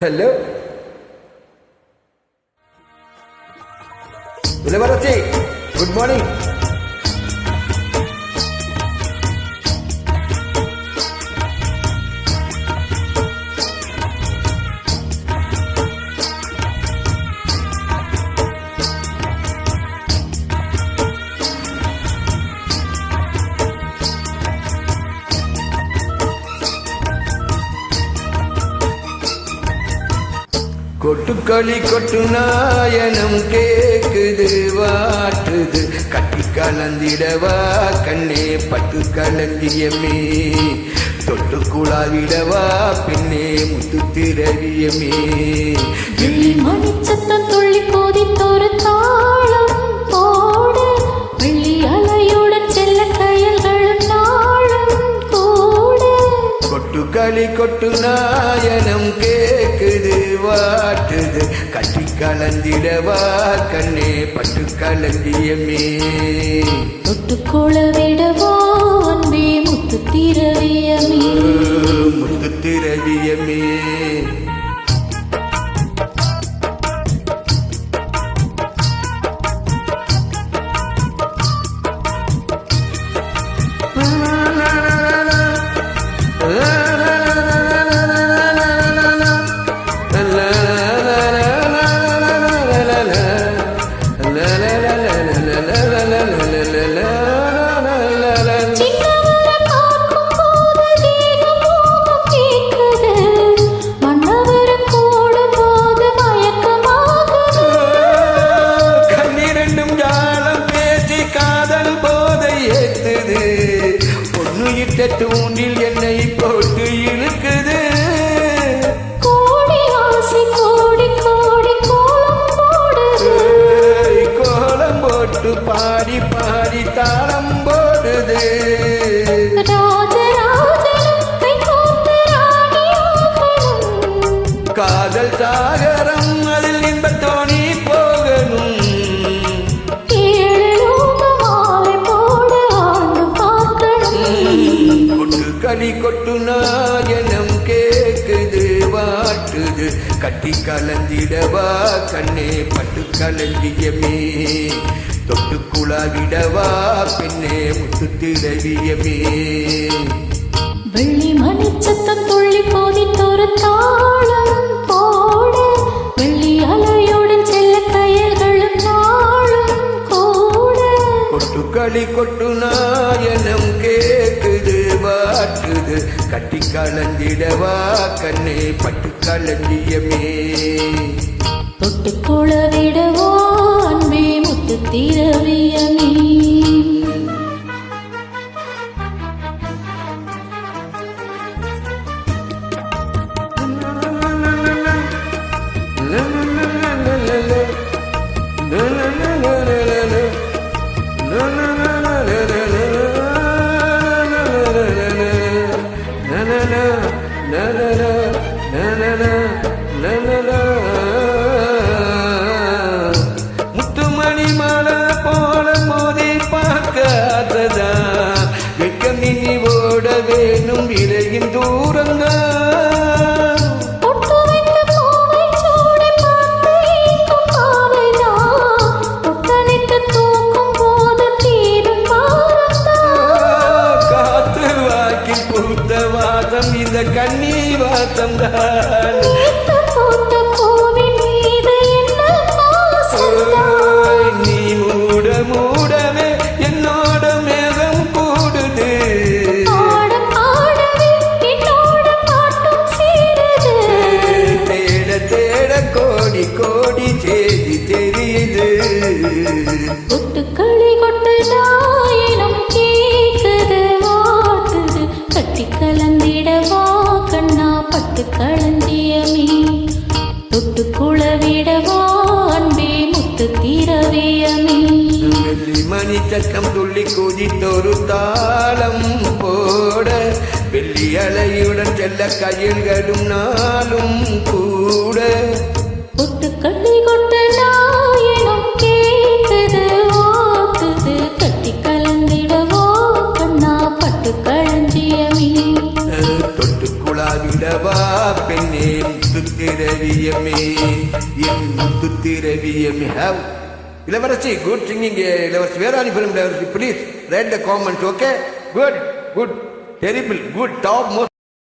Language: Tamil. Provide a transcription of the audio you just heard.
Hello. Ilavarachi, good morning. கொட்டுக்களி கொட்டு நாயனம் கேக்குது வாட்டுது கட்டி கலந்திடவா கண்ணே பட்டு கலந்தியமே தொட்டு குழாவிடவா பின்னே முத்து திரவியமே மணிச்சத்தம் துள்ளி கோதித்தொரு தாளம் போட வெள்ளி அலையுடன் செல்ல கையல்களும் நாளும் கூட கொட்டுக்களி கொட்டு நாயனம் கேக்குது வாட்டுது கட்டி கலந்திடவா கண்ணே பட்டு கலந்தியமே தொட்டுக்கொள்ள விடவா அன்பே முத்து திரவியமே முத்து திரவியமே தூண்டில் என்னை போட்டு இழுக்குது கோடி ஆசை கோடி கோடி கோலம் போடுது கோலம் போட்டு பாடி பாடி தாளம் போடுது காதல் சாகரம் அதில் இன்பத்தோணி போகணும் களி கொட்டு நாயனம் கேக்குது வாட்டுது கட்டி கலந்திடவா கண்ணே பட்டு கலந்தியமே தொட்டு குழாவிடவா பின்னே முத்து திரவியமே வெள்ளி மணிச்சத்தம் துள்ளி கோதித்தொரு தாளம் போட வெள்ளி அலையுடன் செல்ல கையல்களும் நாளும் கூட கொட்டுக்களி கொட்டு நாயனம் கேக்குது வாட்டுது கட்டி கலந்திடவா கண்ணே பட்டு கலந்தியமே தொட்டுக்கொள்ள விடவா அன்பே முத்து திரவியமே முத்துமணி மாலை போல மோதி பார்க்காததா வெக்கம் நீ ஓட வேணும் விரையின் தூரங்க காத்து வாக்கில் பூத்த வாசம் இந்த கண்ணி வாசம் தான் நீ மூட மூடவே என்னோட மேகம் கூடுது தேட தேட கோடி கோடி செய்தி தெரியுது கொட்டுக்களி கொட்டு நாயனம் கேக்குது வாட்டுது கட்டி கலந்திடவா கண்ணா பட்டு களஞ்சியமே தொட்டுக்குள்ள விடவா அன்பே முத்து திரவியமே வெள்ளி மணி சத்தம் துள்ளி குதித்தொரு தாளம் போட வெள்ளி அலையுடன் செல்ல கையல்களும் நாளும் கூட கொட்டுக்களி கொட்டு நாயனம் கேக்குது வாட்டுது கட்டி கலந்திடவா கண்ணா பட்டு களஞ்சியமே தொட்டு குழாவிடவா பெண்ணே முத்து திரவியமே என் முத்து திரவியமே ஹவ் இளவரசி குட் சிங்கிங் இளவரசி வேறாணி ஃபிலிம் இளவரசி please write the comments okay good good terrible good top most